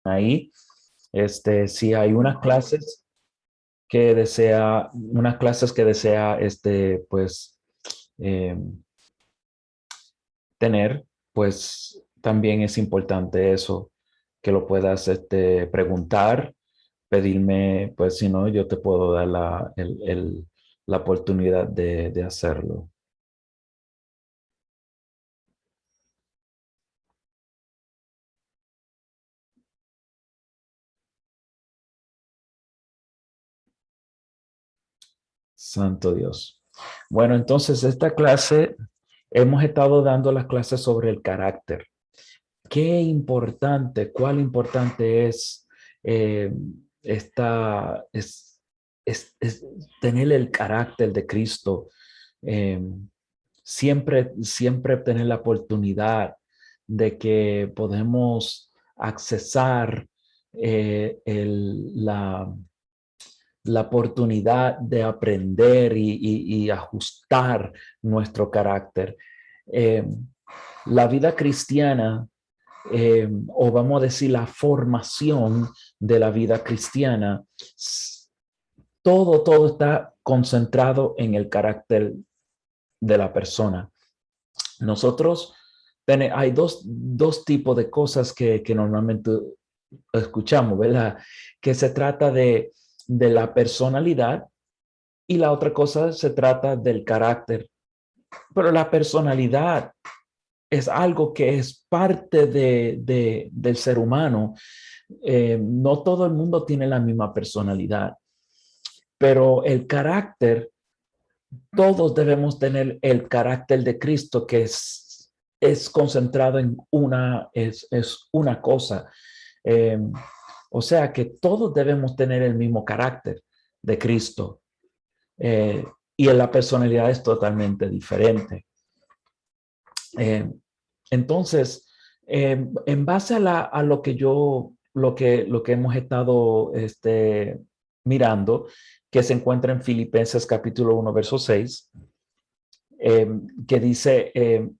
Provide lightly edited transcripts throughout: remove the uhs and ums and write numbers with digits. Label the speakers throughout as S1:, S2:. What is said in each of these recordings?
S1: ahí. Si hay unas clases que desea, pues, eh, tener, pues también es importante eso, que lo puedas, preguntar, pedirme, pues si no, yo te puedo dar la oportunidad de hacerlo. Santo Dios. Bueno, entonces esta clase, hemos estado dando las clases sobre el carácter. Qué importante, cuál importante es, eh, esta, es tener el carácter de Cristo. Eh, siempre tener la oportunidad de que podemos accesar, la oportunidad de aprender y ajustar nuestro carácter. Eh, la vida cristiana, o vamos a decir la formación de la vida cristiana, todo está concentrado en el carácter de la persona. Nosotros hay dos tipos de cosas que normalmente escuchamos, ¿verdad? Que se trata de la personalidad y la otra cosa se trata del carácter. Pero la personalidad es algo que es parte del ser humano. No todo el mundo tiene la misma personalidad, pero el carácter, todos debemos tener el carácter de Cristo, que es concentrado en es una cosa. Eh, o sea que todos debemos tener el mismo carácter de Cristo. Eh, y en la personalidad es totalmente diferente. Eh, entonces, en base a lo que lo que hemos estado, mirando, que se encuentra en Filipenses capítulo 1, verso 6, que dice,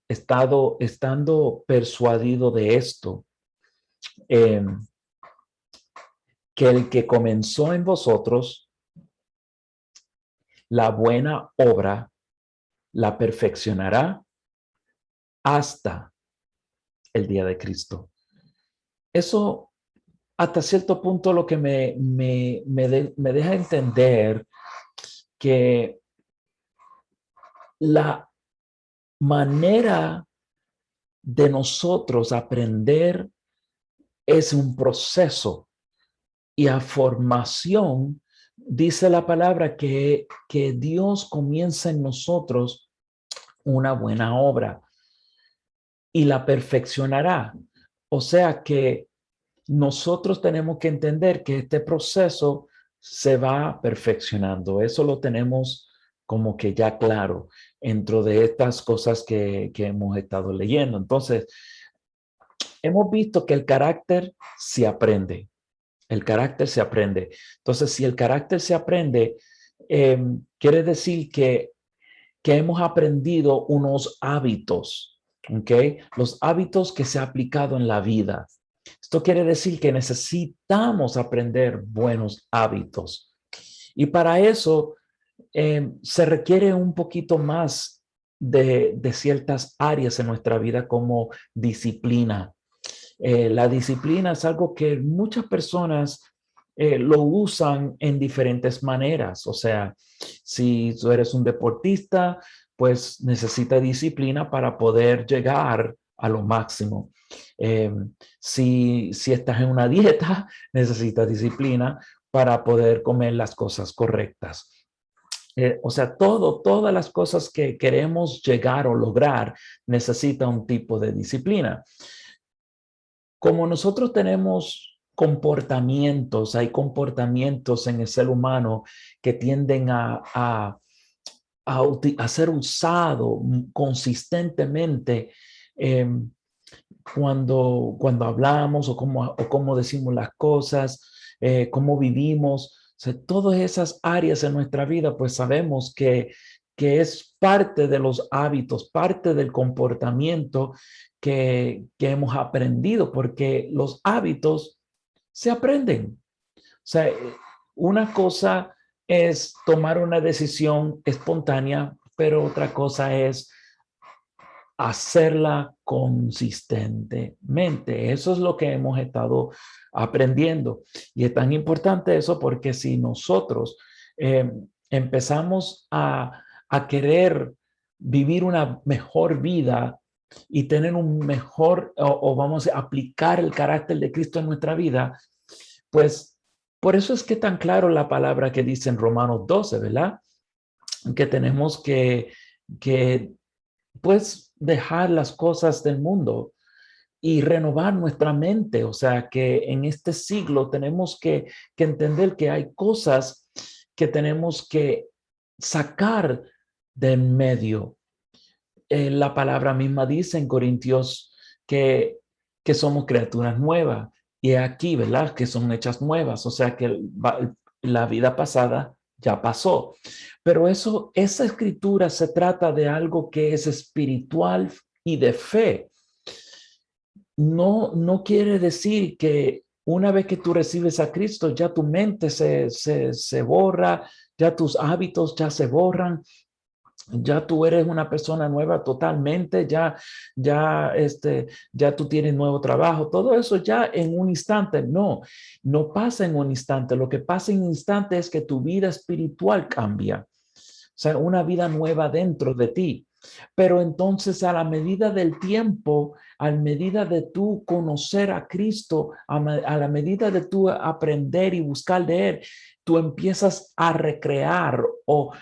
S1: estando persuadido de esto, eh, que el que comenzó en vosotros la buena obra, la perfeccionará hasta el día de Cristo. Eso, hasta cierto punto, lo que me deja entender que la manera de nosotros aprender es un proceso, y a formación dice la palabra que Dios comienza en nosotros una buena obra y la perfeccionará. O sea que nosotros tenemos que entender que este proceso se va perfeccionando. Eso lo tenemos como que ya claro dentro de estas cosas que hemos estado leyendo. Entonces, hemos visto que el carácter se aprende. El carácter se aprende. Entonces, si el carácter se aprende, quiere decir que hemos aprendido unos hábitos, ¿ok? Los hábitos que se han aplicado en la vida. Esto quiere decir que necesitamos aprender buenos hábitos. Y para eso, se requiere un poquito más de ciertas áreas en nuestra vida como disciplina. La disciplina es algo que muchas personas, lo usan en diferentes maneras. O sea, si tú eres un deportista, pues necesita disciplina para poder llegar a lo máximo. Eh, si estás en una dieta, necesitas disciplina para poder comer las cosas correctas. O sea, todas las cosas que queremos llegar o lograr necesita un tipo de disciplina. Como nosotros tenemos comportamientos, hay comportamientos en el ser humano que tienden a ser usado consistentemente, eh, cuando hablamos o cómo decimos las cosas, cómo vivimos. O sea, todas esas áreas en nuestra vida, pues sabemos que es parte de los hábitos, parte del comportamiento que hemos aprendido, porque los hábitos se aprenden. O sea, una cosa es tomar una decisión espontánea, pero otra cosa es hacerla consistentemente. Eso es lo que hemos estado aprendiendo. Y es tan importante eso porque si nosotros eh, empezamos a querer vivir una mejor vida y tener un mejor, o vamos a aplicar el carácter de Cristo en nuestra vida, pues por eso es que tan claro la palabra que dice en Romanos 12, ¿verdad? Que tenemos que pues dejar las cosas del mundo y renovar nuestra mente. O sea, que en este siglo tenemos que entender que hay cosas que tenemos que sacar de en medio. La palabra misma dice en Corintios que somos criaturas nuevas. Y aquí, ¿verdad? Que son hechas nuevas. O sea, que la vida pasada ya pasó. Pero esa escritura se trata de algo que es espiritual y de fe. No quiere decir que una vez que tú recibes a Cristo, ya tu mente se borra, ya tus hábitos ya se borran, ya tú eres una persona nueva totalmente, ya tú tienes nuevo trabajo, todo eso ya en un instante. No pasa en un instante. Lo que pasa en un instante es que tu vida espiritual cambia. O sea, una vida nueva dentro de ti. Pero entonces a la medida del tiempo, a la medida de tú conocer a Cristo, a la medida de tú aprender y buscar de Él, tú empiezas a recrear o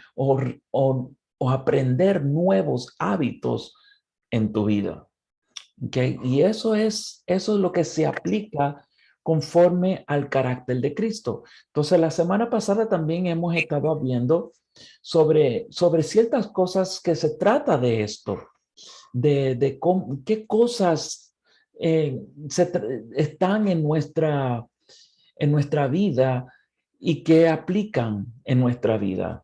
S1: aprender nuevos hábitos en tu vida. ¿Okay? Y eso es lo que se aplica conforme al carácter de Cristo. Entonces, la semana pasada también hemos estado viendo sobre ciertas cosas que se trata de esto, de cómo, qué cosas están en nuestra vida y que aplican en nuestra vida.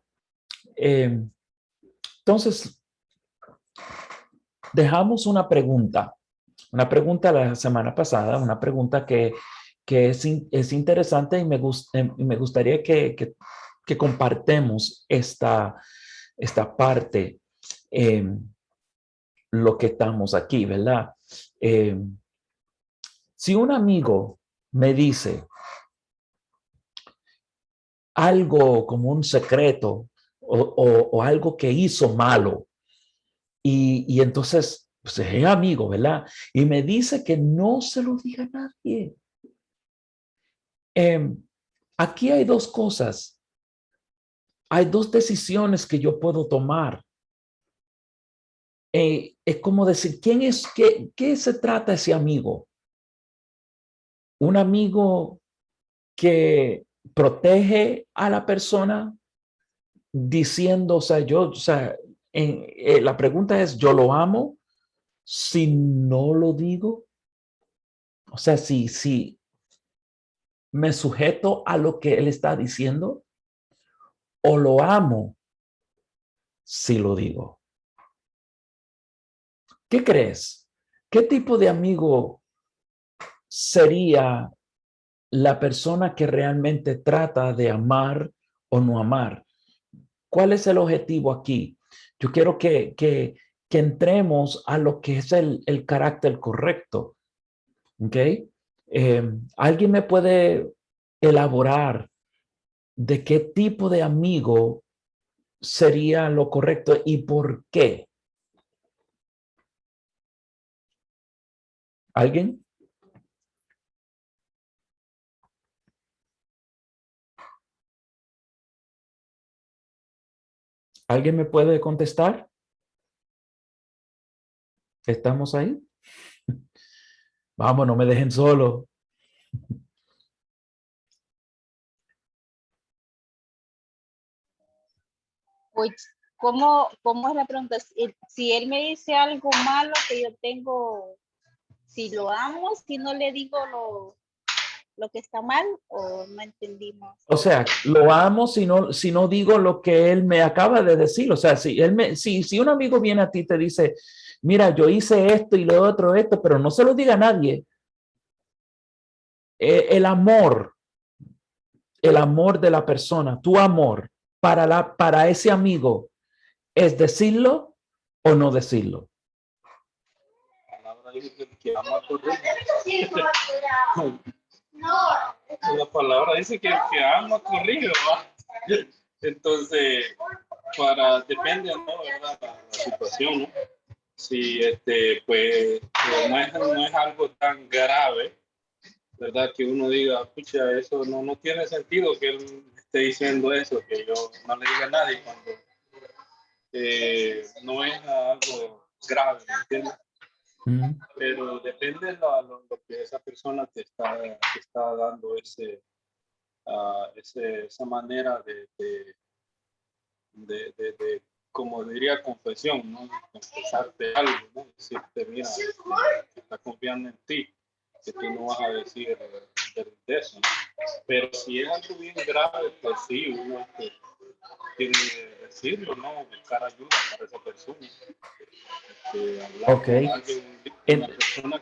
S1: Entonces, dejamos una pregunta la semana pasada, una pregunta que es interesante y me gustaría que compartemos esta parte, lo que estamos aquí, ¿verdad? Eh, si un amigo me dice algo como un secreto o algo que hizo malo, y entonces pues es amigo, ¿verdad? Y me dice que no se lo diga a nadie. Aquí hay dos cosas. Hay dos decisiones que yo puedo tomar. Es como decir, ¿qué se trata ese amigo? Un amigo que protege a la persona diciendo, o sea, la pregunta es, ¿yo lo amo si no lo digo? O sea, si me sujeto a lo que él está diciendo, o lo amo si lo digo. ¿Qué crees? ¿Qué tipo de amigo sería la persona que realmente trata de amar o no amar? ¿Cuál es el objetivo aquí? Yo quiero que entremos a lo que es el carácter correcto. ¿Ok? ¿Alguien me puede elaborar de qué tipo de amigo sería lo correcto y por qué? ¿Alguien? ¿Alguien me puede contestar? ¿Estamos ahí? Vamos, no me dejen solo.
S2: Pues, ¿cómo es la pregunta? Si él me dice algo malo que yo tengo, si lo amo, si no le digo lo que está mal, o no entendimos.
S1: O sea, lo amo si no digo lo que él me acaba de decir. O sea, si un amigo viene a ti y te dice, mira, yo hice esto y lo otro, esto, pero no se lo diga a nadie. el amor de la persona, tu amor para ese amigo, ¿es decirlo o no decirlo?
S3: La palabra dice que el que ama corrige. La palabra dice que el que ama corrige, ¿va? Entonces, depende, ¿no? ¿Verdad? La situación, ¿no? Si pues no es algo tan grave, ¿verdad? Que uno diga, pucha, eso no tiene sentido que él esté diciendo eso, que yo no le diga a nadie cuando no es algo grave, ¿me entiendes? Pero depende de lo que esa persona te está dando esa manera de, como diría, confesión, ¿no? Confesarte algo, ¿no? Decirte, mira, que está confiando en ti, que tú no vas a decir de eso, ¿no? Pero si es algo bien grave, pues sí, uno tiene que decirlo, ¿no? Buscar ayuda para esa persona. Hablar
S1: Ok.
S3: con alguien, una persona.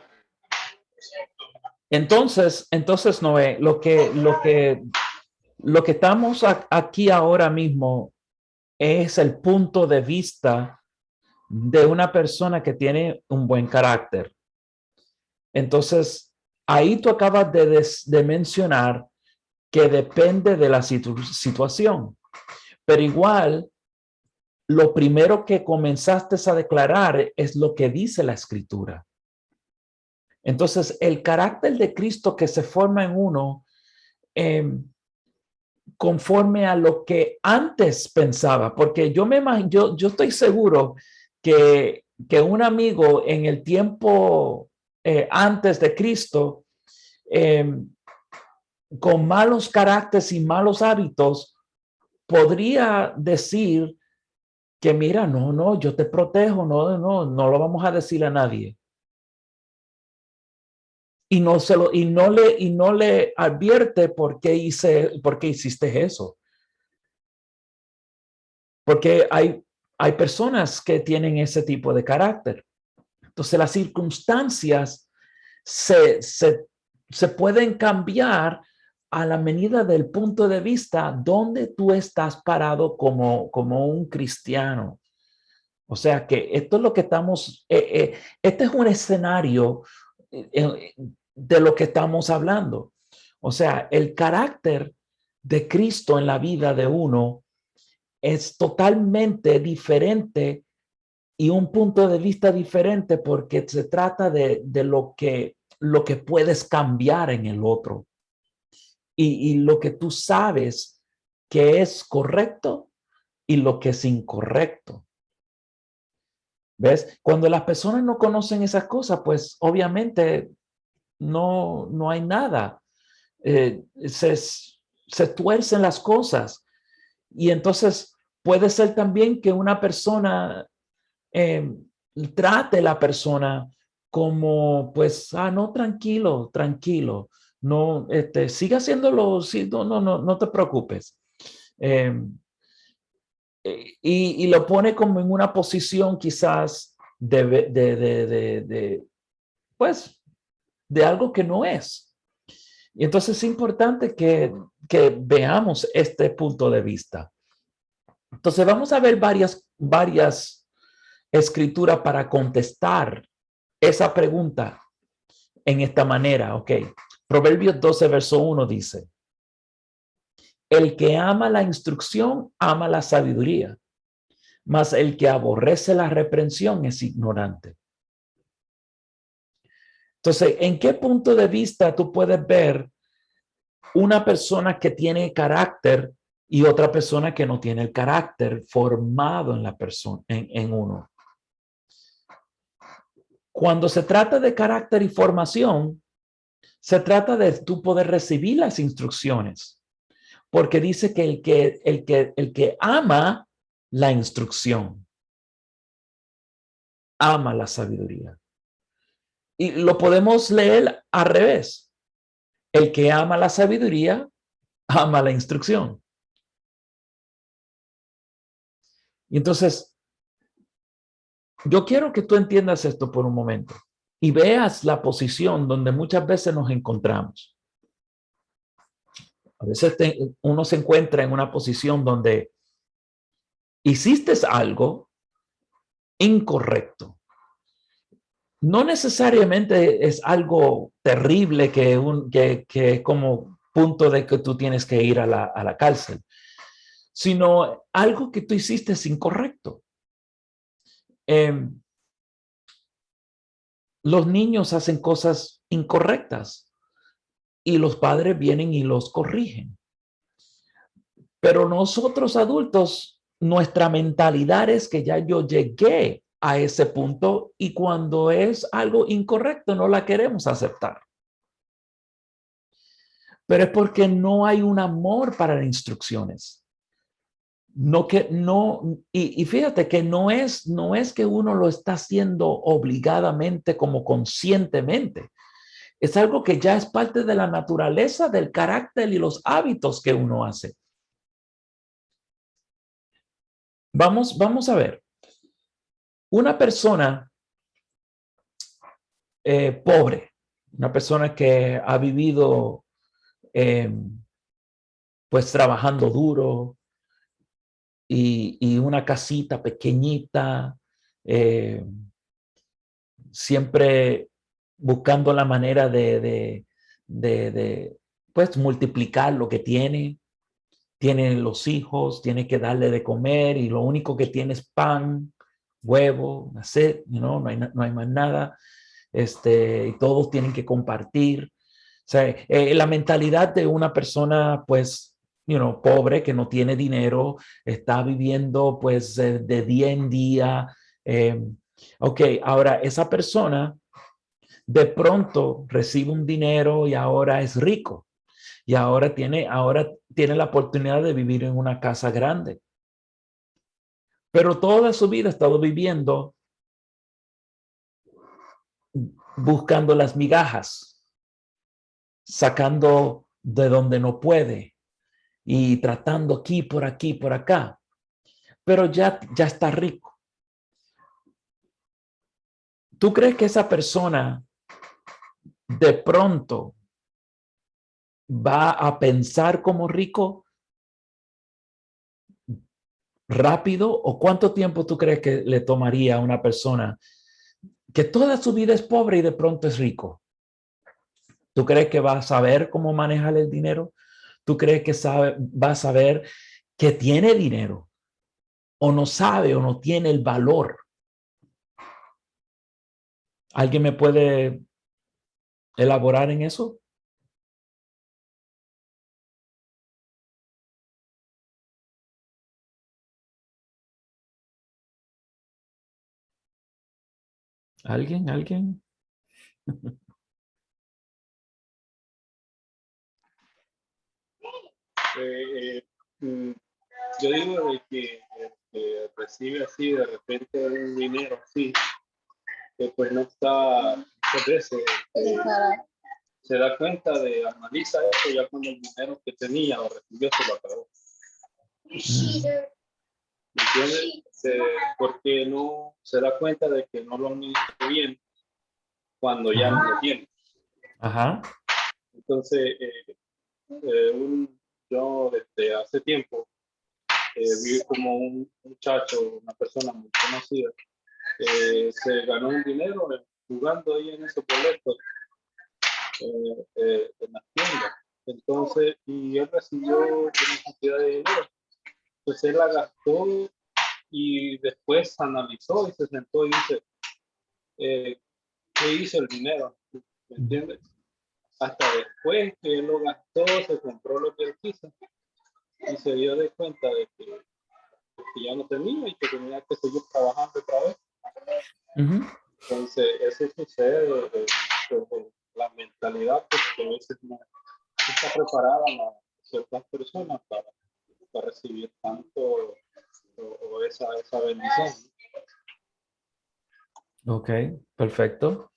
S1: Entonces, Noé, lo que estamos aquí ahora mismo es el punto de vista de una persona que tiene un buen carácter. Entonces, ahí tú acabas de mencionar que depende de la situación, pero igual, lo primero que comenzaste a declarar es lo que dice la escritura. Entonces, el carácter de Cristo que se forma en uno, conforme a lo que antes pensaba, porque yo me imagino, yo estoy seguro que un amigo en el tiempo antes de Cristo, con malos caracteres y malos hábitos, podría decir que mira, no, yo te protejo, no lo vamos a decir a nadie. Y no le advierte por qué hiciste eso. Porque hay personas que tienen ese tipo de carácter. Entonces las circunstancias se pueden cambiar a la medida del punto de vista donde tú estás parado como un cristiano. O sea que esto es lo que este es un escenario de lo que estamos hablando. O sea, el carácter de Cristo en la vida de uno es totalmente diferente y un punto de vista diferente porque se trata de lo que puedes cambiar en el otro y lo que tú sabes que es correcto y lo que es incorrecto. ¿Ves? Cuando las personas no conocen esas cosas, pues obviamente no hay nada. Se tuercen las cosas. Y entonces puede ser también que una persona trate a la persona como, pues, no, tranquilo, no, siga haciéndolo, sí, no te preocupes. Y lo pone como en una posición quizás pues, de algo que no es. Y entonces es importante que veamos este punto de vista. Entonces vamos a ver varias escrituras para contestar esa pregunta en esta manera. Ok, Proverbios 12, verso 1 dice, el que ama la instrucción, ama la sabiduría, mas el que aborrece la reprensión es ignorante. Entonces, ¿en qué punto de vista tú puedes ver una persona que tiene carácter y otra persona que no tiene el carácter formado en la persona, en uno? Cuando se trata de carácter y formación, se trata de tú poder recibir las instrucciones, porque dice que el que ama la instrucción, ama la sabiduría. Y lo podemos leer al revés. El que ama la sabiduría, ama la instrucción. Y entonces, yo quiero que tú entiendas esto por un momento y veas la posición donde muchas veces nos encontramos. A veces uno se encuentra en una posición donde hiciste algo incorrecto. No necesariamente es algo terrible que es como punto de que tú tienes que ir a la cárcel, sino algo que tú hiciste es incorrecto. Los niños hacen cosas incorrectas y los padres vienen y los corrigen. Pero nosotros adultos, nuestra mentalidad es que ya yo llegué a ese punto y cuando es algo incorrecto no la queremos aceptar. Pero es porque no hay un amor para las instrucciones. Y fíjate que no es que uno lo está haciendo obligadamente como conscientemente. Es algo que ya es parte de la naturaleza, del carácter y los hábitos que uno hace. Vamos a ver. Una persona pobre, una persona que ha vivido pues trabajando duro y una casita pequeñita, siempre buscando la manera de pues multiplicar lo que tiene. Tiene los hijos, tiene que darle de comer y lo único que tiene es pan, huevo, no hay más nada. Y todos tienen que compartir. O sea, la mentalidad de una persona, pues, pobre, que no tiene dinero, está viviendo, pues, de día en día. Ok, ahora esa persona de pronto recibe un dinero y ahora es rico. Y ahora tiene la oportunidad de vivir en una casa grande. Pero toda su vida ha estado viviendo buscando las migajas, sacando de donde no puede y tratando aquí, por aquí, por acá. Pero ya está rico. ¿Tú crees que esa persona de pronto va a pensar como rico rápido? ¿O cuánto tiempo tú crees que le tomaría a una persona que toda su vida es pobre y de pronto es rico? ¿Tú crees que va a saber cómo manejar el dinero? ¿Tú crees que va a saber que tiene dinero? ¿O no sabe o no tiene el valor? ¿Alguien me puede elaborar en eso? ¿Alguien? ¿Alguien?
S3: Yo digo de que recibe así de repente un dinero así, que pues no está, muchas veces se da cuenta analiza eso ya cuando el dinero que tenía o recibió se lo acabó. ¿Me entiendes? Porque no se da cuenta de que no lo administra bien cuando ya no lo tiene.
S1: Ajá.
S3: Entonces, yo desde hace tiempo vi como un muchacho, una persona muy conocida, se ganó un dinero jugando ahí en esos boletos en las tiendas. Entonces, y él recibió una cantidad de dinero. Entonces él la gastó y después analizó y se sentó y dice, ¿qué hizo el dinero? ¿Me entiendes? Hasta después que él lo gastó, se compró lo que él quiso y se dio de cuenta de que ya no tenía y que tenía que seguir trabajando otra vez. Entonces, eso sucede la mentalidad, pues, que a veces no está preparada a ciertas personas para recibir tanto o esa bendición.
S1: Ok, perfecto.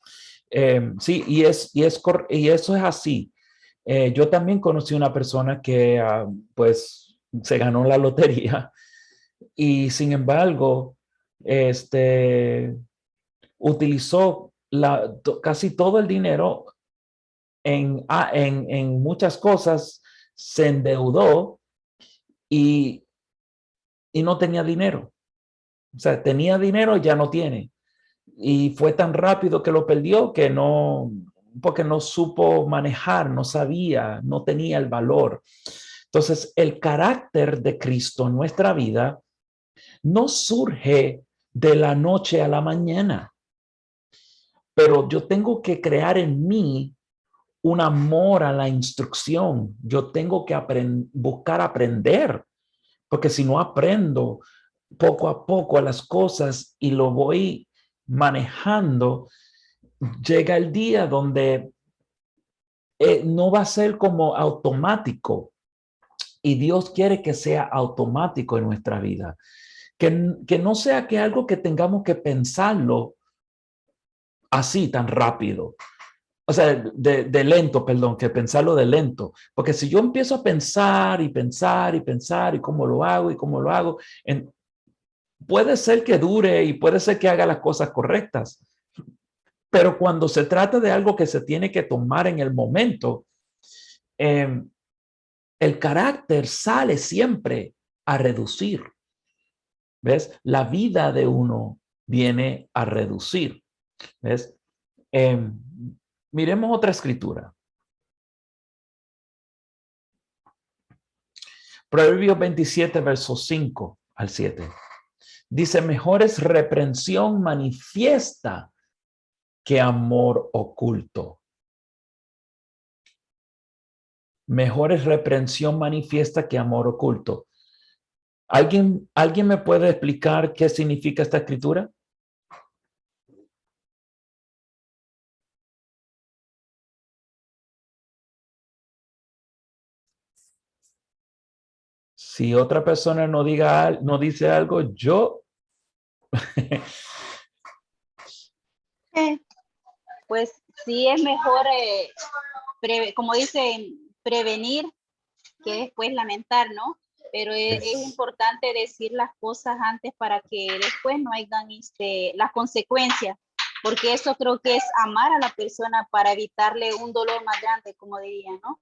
S1: Sí, y eso es así. Yo también conocí una persona que pues se ganó la lotería y sin embargo, utilizó casi todo el dinero en muchas cosas se endeudó y no tenía dinero. O sea, tenía dinero, ya no tiene. Y fue tan rápido que lo perdió que no, porque no supo manejar, no sabía, no tenía el valor. Entonces, el carácter de Cristo en nuestra vida no surge de la noche a la mañana, pero yo tengo que crear en mí un amor a la instrucción. Yo tengo que buscar aprender, porque si no aprendo poco a poco a las cosas y lo voy manejando, llega el día donde no va a ser como automático. Y Dios quiere que sea automático en nuestra vida. Que no sea que algo que tengamos que pensarlo así tan rápido. O sea, de lento, perdón, que pensarlo de lento. Porque si yo empiezo a pensar y pensar y pensar y cómo lo hago y cómo lo hago, puede ser que dure y puede ser que haga las cosas correctas. Pero cuando se trata de algo que se tiene que tomar en el momento, el carácter sale siempre a reducir. ¿Ves? La vida de uno viene a reducir. ¿Ves? Miremos otra escritura. Proverbios 27, versos 5 al 7. Dice, mejor es reprensión manifiesta que amor oculto. Mejor es reprensión manifiesta que amor oculto. ¿Alguien me puede explicar qué significa esta escritura? Si otra persona no dice algo, yo
S2: Pues sí es mejor, como dicen, prevenir que después lamentar, ¿no? Pero es importante decir las cosas antes para que después no hayan las consecuencias, porque eso creo que es amar a la persona para evitarle un dolor más grande, como diría, ¿no?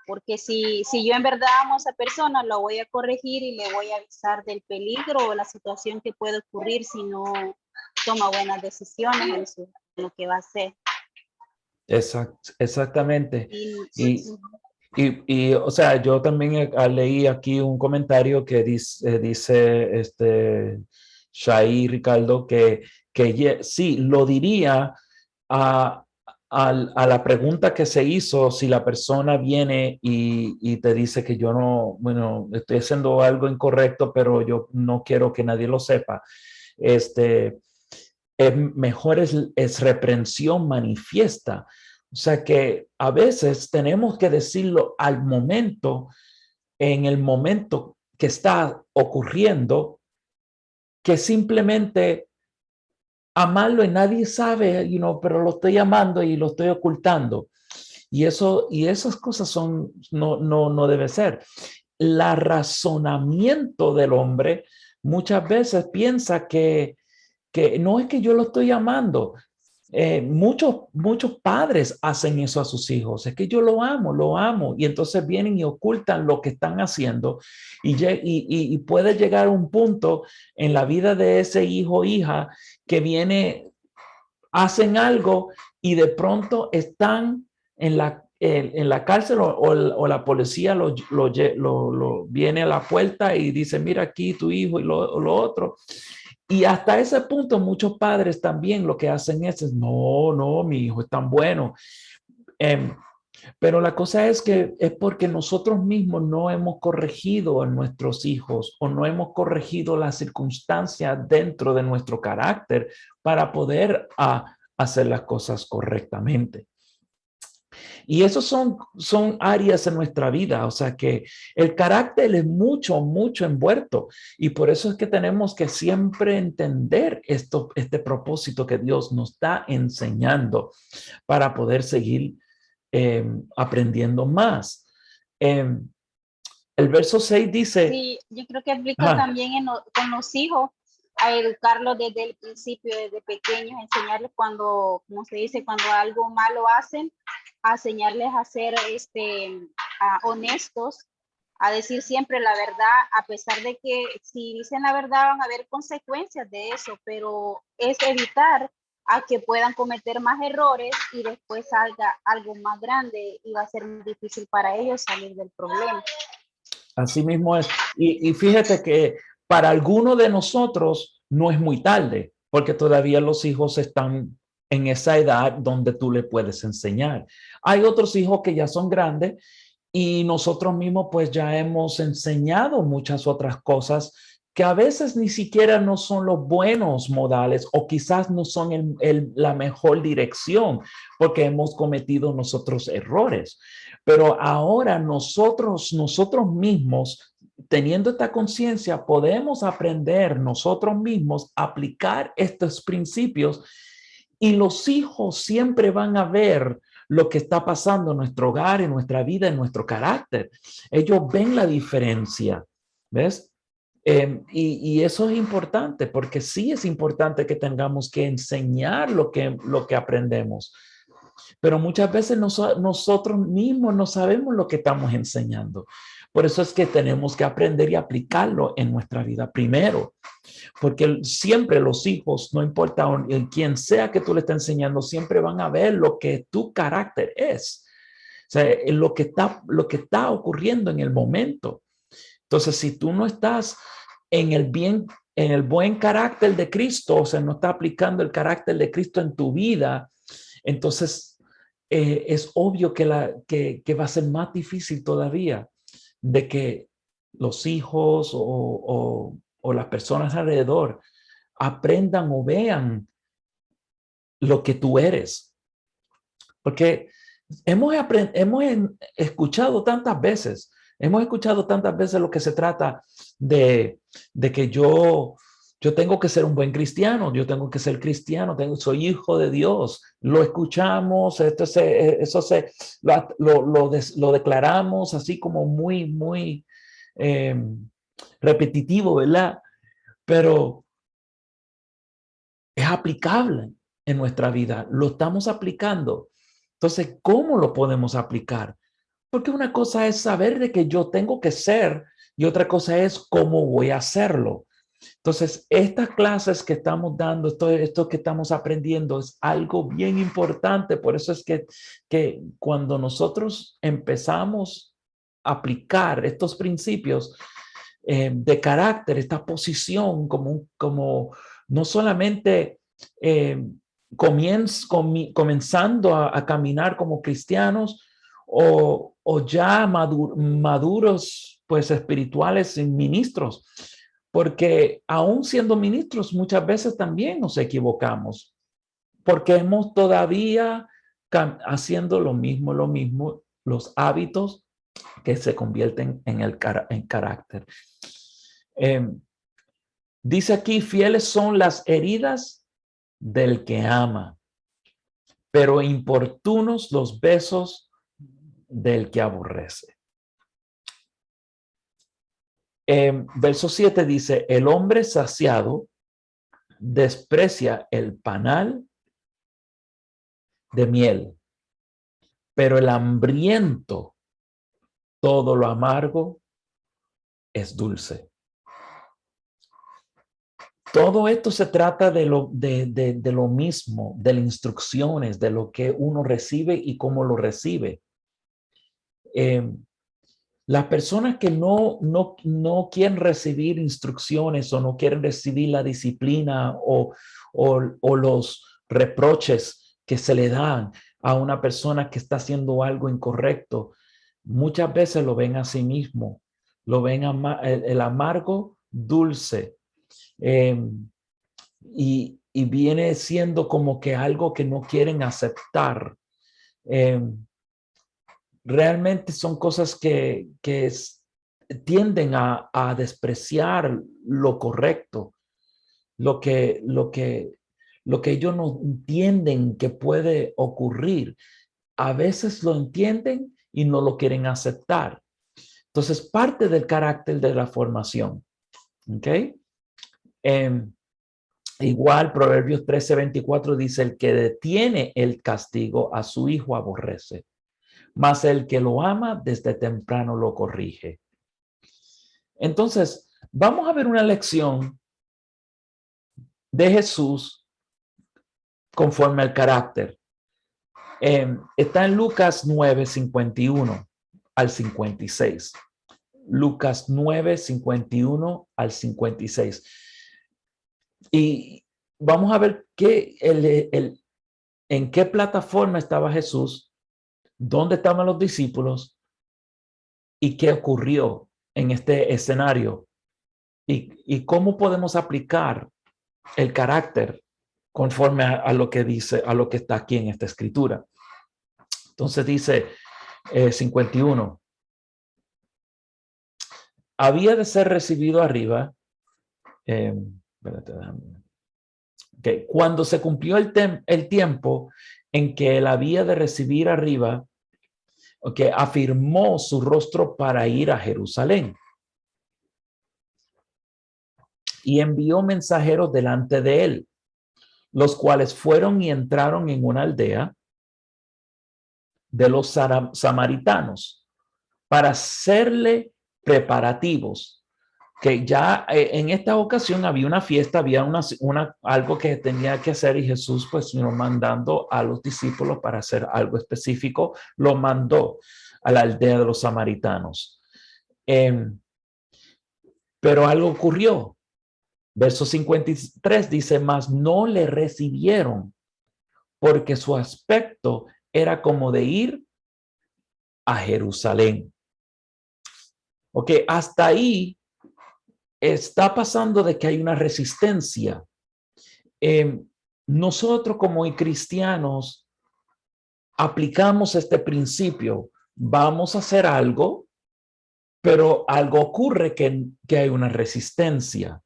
S2: Porque si yo en verdad amo a esa persona, lo voy a corregir y le voy a avisar del peligro o la situación que puede ocurrir si no toma buenas decisiones en lo que va a hacer.
S1: Exactamente.
S2: Sí.
S1: Y, o sea, yo también leí aquí un comentario que dice Shai Ricardo que sí, lo diría a la pregunta que se hizo si la persona viene y te dice que yo no, bueno, estoy haciendo algo incorrecto, pero yo no quiero que nadie lo sepa. Mejor es reprensión manifiesta. O sea que a veces tenemos que decirlo al momento, en el momento que está ocurriendo, que simplemente amarlo y nadie sabe, pero lo estoy amando y lo estoy ocultando. Y esas cosas no debe ser. El razonamiento del hombre muchas veces piensa que no es que yo lo estoy amando. Muchos padres hacen eso a sus hijos. Es que yo lo amo. Y entonces vienen y ocultan lo que están haciendo. Y puede llegar a un punto en la vida de ese hijo o hija que hacen algo y de pronto están en la cárcel o la policía viene a la puerta y dice, mira aquí tu hijo y lo otro. Y hasta ese punto muchos padres también lo que hacen es no, mi hijo es tan bueno. Pero la cosa es que es porque nosotros mismos no hemos corregido a nuestros hijos o no hemos corregido las circunstancias dentro de nuestro carácter para poder hacer las cosas correctamente. Y esos son áreas en nuestra vida, o sea que el carácter es mucho envuelto y por eso es que tenemos que siempre entender este propósito que Dios nos está enseñando para poder seguir aprendiendo más. El verso 6 dice...
S2: Sí, yo creo que aplica también con los hijos, a educarlos desde el principio, desde pequeños, enseñarles cuando, como se dice, cuando algo malo hacen, a enseñarles a ser honestos, a decir siempre la verdad, a pesar de que si dicen la verdad van a haber consecuencias de eso, pero es evitar a que puedan cometer más errores y después salga algo más grande y va a ser muy difícil para ellos salir del problema.
S1: Así mismo es. Y fíjate que para algunos de nosotros no es muy tarde, porque todavía los hijos están en esa edad donde tú le puedes enseñar. Hay otros hijos que ya son grandes y nosotros mismos pues ya hemos enseñado muchas otras cosas que a veces ni siquiera no son los buenos modales o quizás no son la mejor dirección porque hemos cometido nosotros errores. Pero ahora nosotros mismos, teniendo esta conciencia, podemos aprender nosotros mismos a aplicar estos principios y los hijos siempre van a ver lo que está pasando en nuestro hogar, en nuestra vida, en nuestro carácter. Ellos ven la diferencia, ¿ves? Y eso es importante, porque sí es importante que tengamos que enseñar lo que aprendemos. Pero muchas veces nosotros mismos no sabemos lo que estamos enseñando. Por eso es que tenemos que aprender y aplicarlo en nuestra vida primero. Porque siempre los hijos, no importa en quién sea que tú le estés enseñando, siempre van a ver lo que tu carácter es. O sea, lo que está ocurriendo en el momento. Entonces, si tú no estás en el buen carácter de Cristo, o sea, no estás aplicando el carácter de Cristo en tu vida, entonces es obvio que va a ser más difícil todavía de que los hijos o las personas alrededor aprendan o vean lo que tú eres. Porque hemos escuchado tantas veces lo que se trata de que yo tengo que ser un buen cristiano, yo tengo que ser cristiano, soy hijo de Dios. Lo escuchamos, lo declaramos así como muy repetitivo, ¿verdad? Pero es aplicable en nuestra vida, lo estamos aplicando. Entonces, ¿cómo lo podemos aplicar? Porque una cosa es saber de que yo tengo que ser y otra cosa es cómo voy a hacerlo. Entonces, estas clases que estamos dando, esto que estamos aprendiendo es algo bien importante. Por eso es que cuando nosotros empezamos a aplicar estos principios de carácter, esta posición como no solamente comenzando a caminar como cristianos o ya maduros pues espirituales y ministros, porque aún siendo ministros muchas veces también nos equivocamos, porque hemos todavía haciendo lo mismo, los hábitos que se convierten en carácter. Dice aquí, fieles son las heridas del que ama, pero importunos los besos del que aborrece. Verso 7 dice, el hombre saciado desprecia el panal de miel, pero el hambriento, todo lo amargo es dulce. Todo esto se trata de lo mismo, de las instrucciones, de lo que uno recibe y cómo lo recibe. Las personas que no quieren recibir instrucciones o no quieren recibir la disciplina o los reproches que se le dan a una persona que está haciendo algo incorrecto, muchas veces lo ven a sí mismo, lo ven el amargo dulce. Y viene siendo como que algo que no quieren aceptar. Realmente son cosas que tienden a despreciar lo correcto, lo que ellos no entienden que puede ocurrir. A veces lo entienden y no lo quieren aceptar. Entonces, parte del carácter de la formación. ¿Ok? Igual, Proverbios 13:24 dice, el que detiene el castigo a su hijo aborrece, mas el que lo ama desde temprano lo corrige. Entonces, vamos a ver una lección de Jesús conforme al carácter. Está en Lucas 9:51 al 56. Lucas 9:51 al 56. Y vamos a ver en qué plataforma estaba Jesús, dónde estaban los discípulos y qué ocurrió en este escenario y cómo podemos aplicar el carácter conforme a lo que dice, a lo que está aquí en esta escritura. Entonces dice 51. Había de ser recibido arriba. Espérate, okay. Cuando se cumplió el tiempo en que él había de recibir arriba, okay, afirmó su rostro para ir a Jerusalén. Y envió mensajeros delante de él, los cuales fueron y entraron en una aldea de los samaritanos para hacerle preparativos, que ya en esta ocasión había una fiesta, había algo que tenía que hacer y Jesús pues mandando a los discípulos para hacer algo específico, lo mandó a la aldea de los samaritanos. Pero algo ocurrió. Verso 53 dice, mas no le recibieron porque su aspecto era como de ir a Jerusalén. Ok, hasta ahí está pasando de que hay una resistencia. Nosotros como cristianos aplicamos este principio. Vamos a hacer algo, pero algo ocurre que hay una resistencia.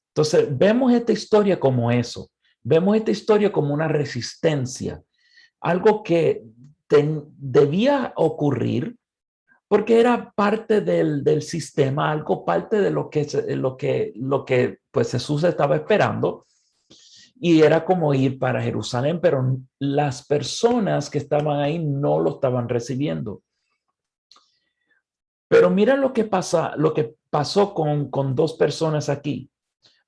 S1: Entonces, vemos esta historia como eso. Vemos esta historia como una resistencia. Algo que debía ocurrir porque era parte del sistema, algo parte de lo que pues Jesús estaba esperando, y era como ir para Jerusalén, pero las personas que estaban ahí no lo estaban recibiendo. Pero mira lo que pasó con dos personas aquí,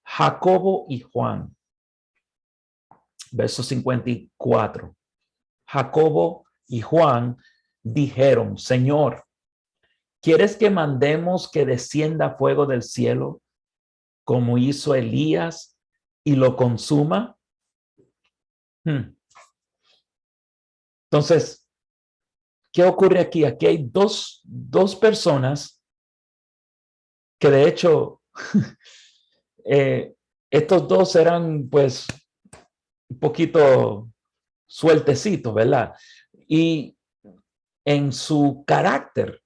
S1: Jacobo y Juan. Verso 54. Jacobo y Juan dijeron, Señor, ¿quieres que mandemos que descienda fuego del cielo como hizo Elías y lo consuma? Entonces, ¿qué ocurre aquí? Aquí hay dos personas que de hecho estos dos eran pues un poquito sueltecitos, ¿verdad? Y en su carácter,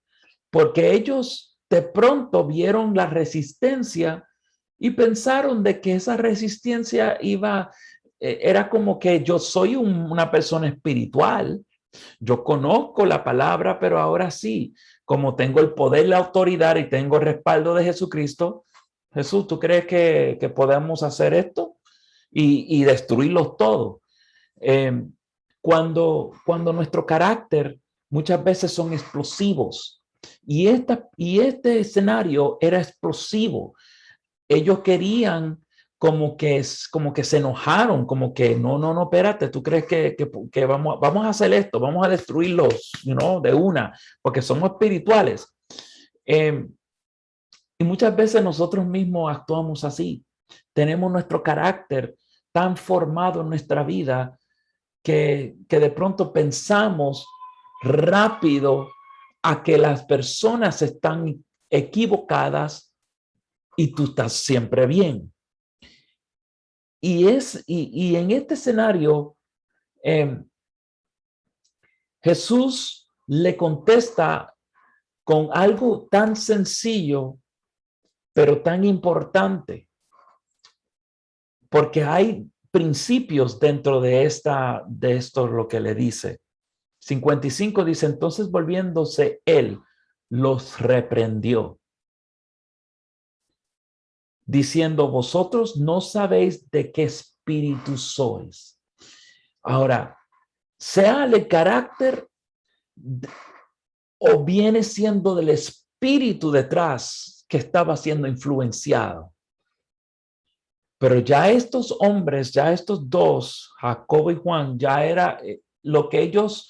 S1: porque ellos de pronto vieron la resistencia y pensaron de que esa resistencia era como que yo soy una persona espiritual, yo conozco la palabra, pero ahora sí, como tengo el poder, la autoridad y tengo el respaldo de Jesucristo, Jesús, ¿tú crees que podemos hacer esto y destruirlos todos? Cuando nuestro carácter muchas veces son explosivos y este escenario era explosivo. Ellos querían como que se enojaron, como que no, espérate, tú crees que vamos a hacer esto, vamos a destruirlos, de una, porque somos espirituales. Y muchas veces nosotros mismos actuamos así. Tenemos nuestro carácter tan formado en nuestra vida que de pronto pensamos rápido a que las personas están equivocadas y tú estás siempre bien. Y en este escenario, Jesús le contesta con algo tan sencillo, pero tan importante, porque hay principios dentro de esto lo que le dice. 55 dice, entonces volviéndose él, los reprendió. diciendo, vosotros no sabéis de qué espíritu sois. Ahora, sea el carácter o viene siendo del espíritu detrás que estaba siendo influenciado. Pero ya estos hombres, ya estos dos, Jacobo y Juan, ya era lo que ellos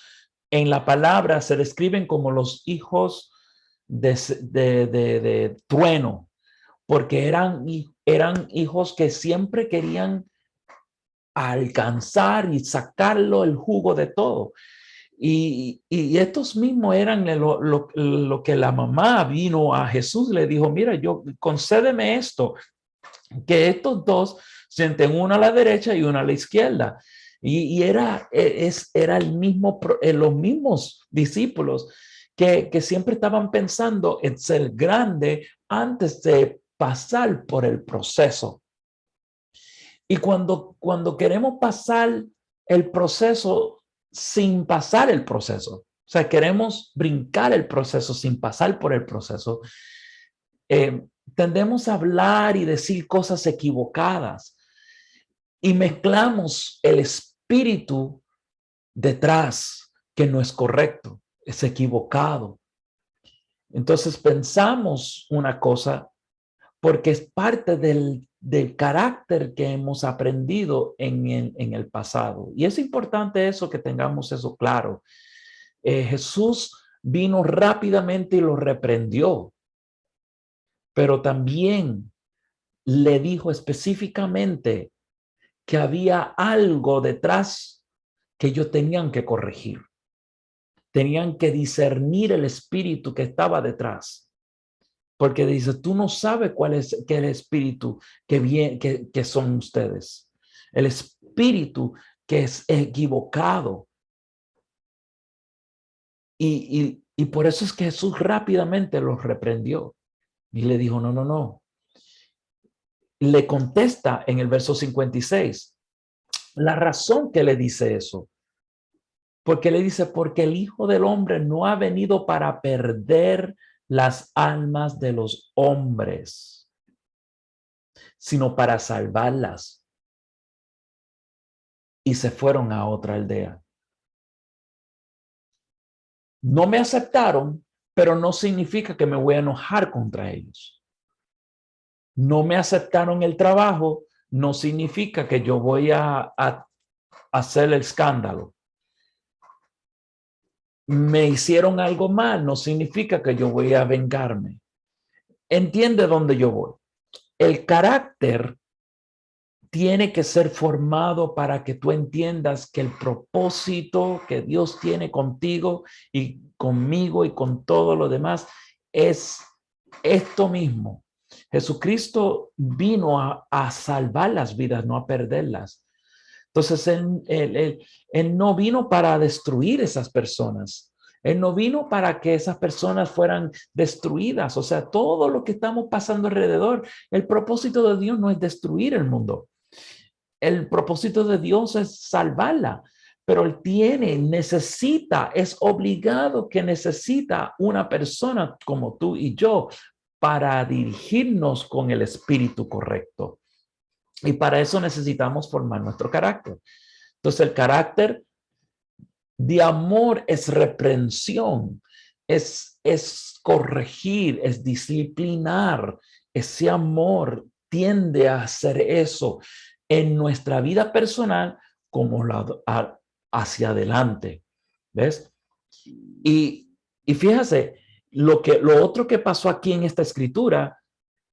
S1: en la palabra se describen como los hijos de trueno, porque eran hijos que siempre querían alcanzar y sacarlo el jugo de todo. Y estos mismos eran lo que la mamá vino a Jesús, le dijo, mira, concédeme esto, que estos dos sienten uno a la derecha y uno a la izquierda. Y era el mismo, los mismos discípulos que siempre estaban pensando en ser grande antes de pasar por el proceso. Y cuando queremos pasar el proceso sin pasar el proceso, o sea, queremos brincar el proceso sin pasar por el proceso, tendemos a hablar y decir cosas equivocadas y mezclamos el espíritu detrás, que no es correcto, es equivocado. Entonces pensamos una cosa porque es parte del carácter que hemos aprendido en el pasado. Y es importante eso, que tengamos eso claro. Jesús vino rápidamente y lo reprendió, pero también le dijo específicamente que había algo detrás que ellos tenían que corregir. Tenían que discernir el espíritu que estaba detrás. Porque dice, tú no sabes cuál es el espíritu que son ustedes. El espíritu que es equivocado. Y por eso es que Jesús rápidamente los reprendió. Y le dijo, no, no, no. Le contesta en el verso 56. La razón que le dice eso. Porque le dice, porque el Hijo del Hombre no ha venido para perder las almas de los hombres, sino para salvarlas. Y se fueron a otra aldea. No me aceptaron, pero no significa que me voy a enojar contra ellos. No me aceptaron el trabajo, no significa que yo voy a hacer el escándalo. Me hicieron algo mal, no significa que yo voy a vengarme. Entiende dónde yo voy. El carácter tiene que ser formado para que tú entiendas que el propósito que Dios tiene contigo y conmigo y con todo lo demás es esto mismo. Jesucristo vino a salvar las vidas, no a perderlas. Entonces, él no vino para destruir esas personas. Él no vino para que esas personas fueran destruidas. O sea, todo lo que estamos pasando alrededor, el propósito de Dios no es destruir el mundo. El propósito de Dios es salvarla, pero él necesita, es obligado que necesita una persona como tú y yo para dirigirnos con el espíritu correcto. Y para eso necesitamos formar nuestro carácter. Entonces, el carácter de amor es reprensión, es corregir, es disciplinar. Ese amor tiende a hacer eso en nuestra vida personal como hacia adelante. ¿Ves? Y fíjese, lo otro que pasó aquí en esta escritura,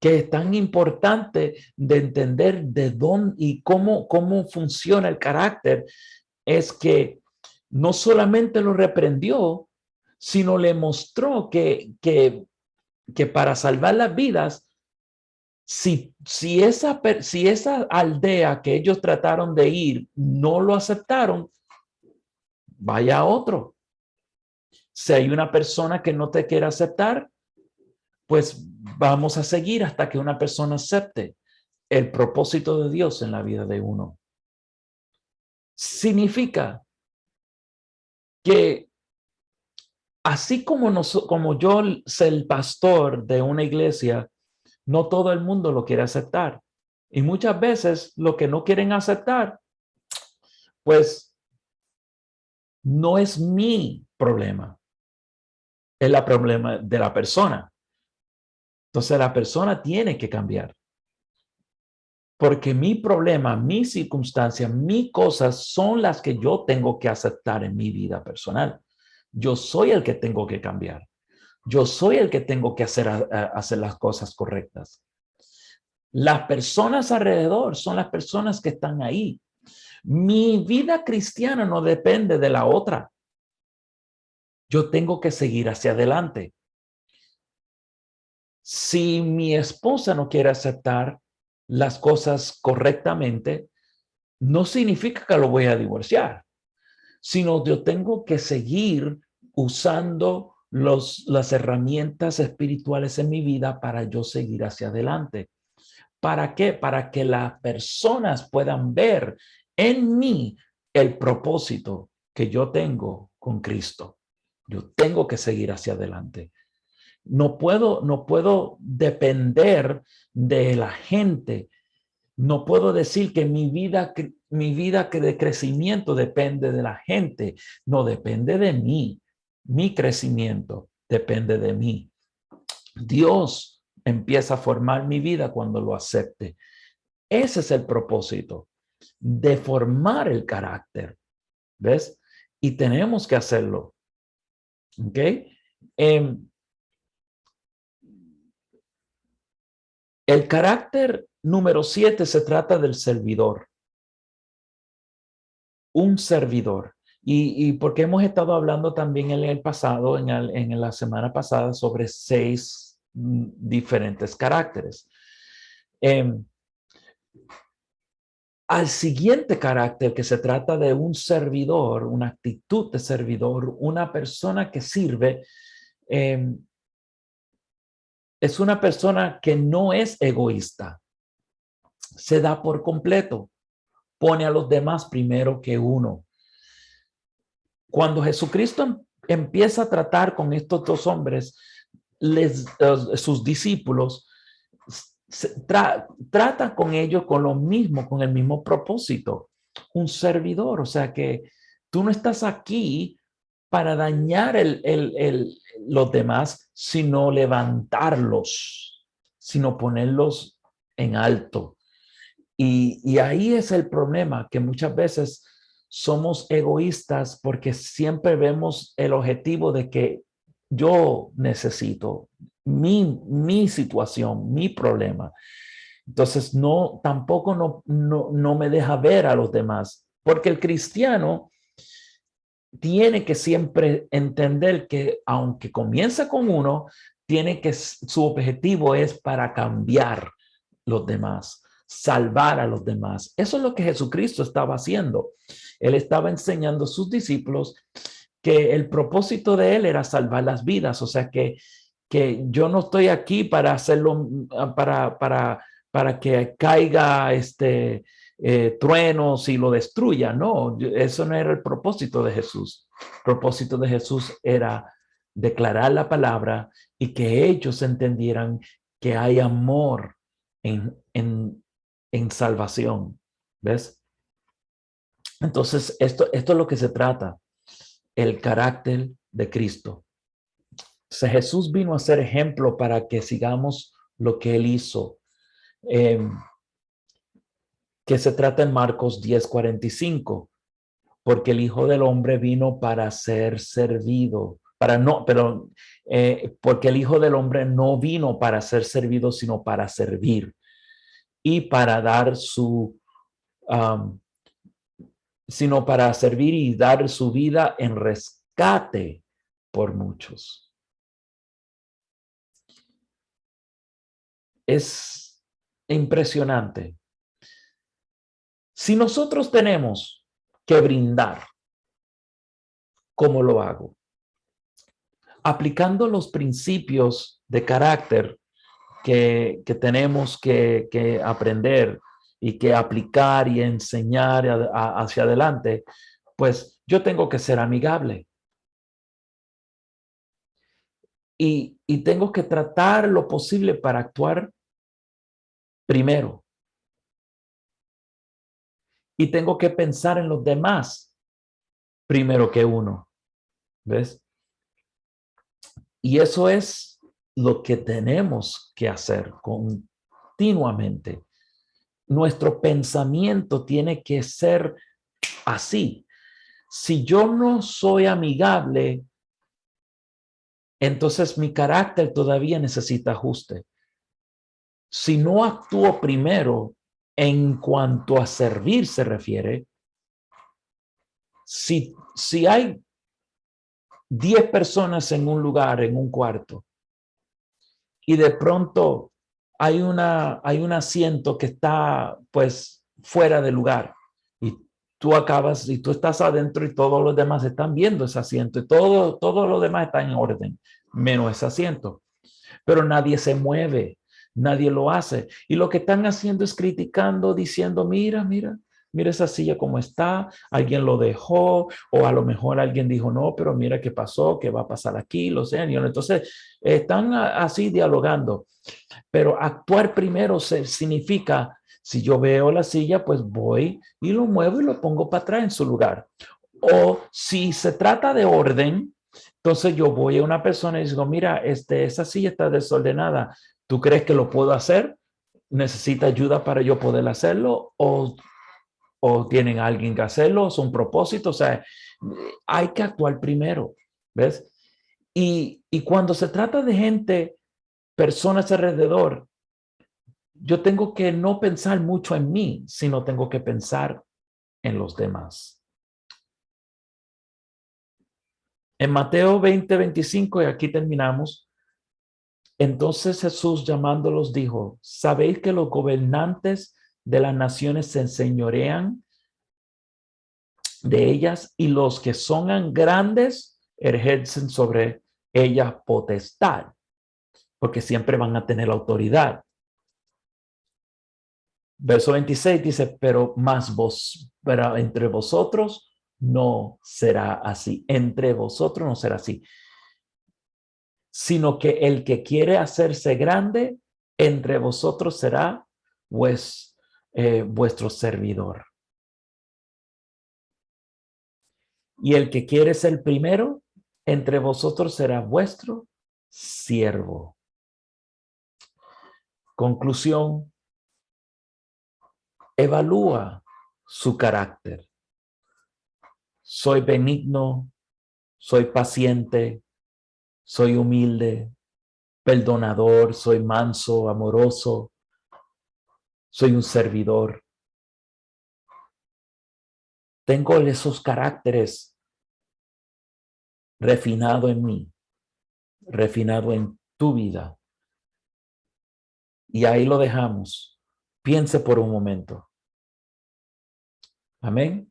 S1: que es tan importante de entender de dónde y cómo funciona el carácter, es que no solamente lo reprendió, sino le mostró que para salvar las vidas, si esa aldea que ellos trataron de ir no lo aceptaron, vaya a otro. Si hay una persona que no te quiere aceptar, pues vamos a seguir hasta que una persona acepte el propósito de Dios en la vida de uno. Significa que así como yo soy el pastor de una iglesia, No todo el mundo lo quiere aceptar. Y muchas veces lo que no quieren aceptar, pues no es mi problema, es el problema de la persona. Entonces la persona tiene que cambiar. Porque mi problema, mi circunstancia, mis cosas son las que yo tengo que aceptar en mi vida personal. Yo soy el que tengo que cambiar. Yo soy el que tengo que hacer las cosas correctas. Las personas alrededor son las personas que están ahí. Mi vida cristiana no depende de la otra. Yo tengo que seguir hacia adelante. Si mi esposa no quiere aceptar las cosas correctamente, no significa que lo voy a divorciar, sino yo tengo que seguir usando las herramientas espirituales en mi vida para yo seguir hacia adelante. ¿Para qué? Para que las personas puedan ver en mí el propósito que yo tengo con Cristo. Yo tengo que seguir hacia adelante. No puedo depender de la gente. No puedo decir que mi vida de crecimiento depende de la gente. No, depende de mí. Mi crecimiento depende de mí. Dios empieza a formar mi vida cuando lo acepte. Ese es el propósito, de formar el carácter. ¿Ves? Y tenemos que hacerlo. ¿Ok? El carácter número 7 se trata del servidor. Un servidor. Y porque hemos estado hablando también en el pasado, en la semana pasada, sobre 6 diferentes caracteres. Al siguiente carácter, que se trata de un servidor, una actitud de servidor, una persona que sirve, es una persona que no es egoísta. Se da por completo. Pone a los demás primero que uno. Cuando Jesucristo empieza a tratar con estos dos hombres, sus discípulos, trata con ellos con lo mismo, con el mismo propósito. Un servidor, o sea que tú no estás aquí para dañar los demás, sino levantarlos, sino ponerlos en alto. Y ahí es el problema, que muchas veces somos egoístas porque siempre vemos el objetivo de que yo necesito mi situación, mi problema. Entonces, tampoco no me deja ver a los demás, porque el cristiano tiene que siempre entender que aunque comienza con uno, su objetivo es para cambiar los demás, salvar a los demás. Eso es lo que Jesucristo estaba haciendo. Él estaba enseñando a sus discípulos que el propósito de él era salvar las vidas. O sea que yo no estoy aquí para hacerlo, para que caiga truenos y lo destruya. No, eso no era el propósito de Jesús. El propósito de Jesús era declarar la palabra y que ellos entendieran que hay amor en salvación. ¿Ves? Entonces, esto es lo que se trata, el carácter de Cristo. Entonces, Jesús vino a ser ejemplo para que sigamos lo que él hizo. Que se trata en Marcos 10:45, porque el Hijo del Hombre vino para ser servido, porque el Hijo del Hombre no vino para ser servido, sino para servir y para dar sino para servir y dar su vida en rescate por muchos. Es impresionante. Si nosotros tenemos que brindar, ¿cómo lo hago? Aplicando los principios de carácter que tenemos que aprender y que aplicar y enseñar hacia adelante, pues yo tengo que ser amigable. Y tengo que tratar lo posible para actuar primero. Y tengo que pensar en los demás primero que uno. ¿Ves? Y eso es lo que tenemos que hacer continuamente. Nuestro pensamiento tiene que ser así. Si yo no soy amigable, entonces mi carácter todavía necesita ajuste. Si no actúo primero en cuanto a servir se refiere, si hay 10 personas en un lugar, en un cuarto, y de pronto hay un asiento que está pues fuera de lugar, y tú estás adentro y todos los demás están viendo ese asiento y todo lo demás está en orden, menos ese asiento. Pero nadie se mueve, nadie lo hace. Y lo que están haciendo es criticando, diciendo, mira esa silla como está, alguien lo dejó, o a lo mejor alguien dijo, no, pero mira qué pasó, qué va a pasar aquí, los señores. Entonces, están así dialogando. Pero actuar primero significa, si yo veo la silla, pues voy y lo muevo y lo pongo para atrás en su lugar. O si se trata de orden, entonces yo voy a una persona y digo, mira, esa silla está desordenada. ¿Tú crees que lo puedo hacer? ¿Necesita ayuda para yo poder hacerlo? ¿O tienen alguien que hacerlo? ¿Son propósitos? O sea, hay que actuar primero, ¿ves? Y cuando se trata de gente, personas alrededor, yo tengo que no pensar mucho en mí, sino tengo que pensar en los demás. En Mateo 20:25, y aquí terminamos, entonces Jesús llamándolos dijo, ¿sabéis que los gobernantes de las naciones se enseñorean de ellas y los que son grandes ejercen sobre ellas potestad? Porque siempre van a tener autoridad. Verso 26 dice, pero entre vosotros no será así. Entre vosotros no será así. Sino que el que quiere hacerse grande entre vosotros será vuestro servidor. Y el que quiere ser primero entre vosotros será vuestro siervo. Conclusión. Evalúa su carácter. Soy benigno, soy paciente, soy humilde, perdonador, soy manso, amoroso, soy un servidor. Tengo esos caracteres refinado en mí, refinado en tu vida. Y ahí lo dejamos. Piense por un momento. Amén.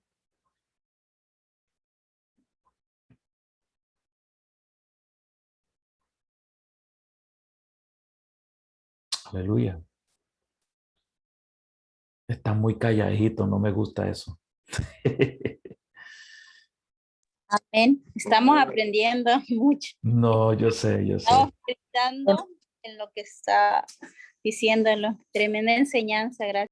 S1: Aleluya. Está muy calladito, no me gusta eso.
S2: Amén. Estamos aprendiendo mucho.
S1: No, yo sé.
S2: Estamos pensando en lo que está diciéndolo. Tremenda enseñanza, gracias.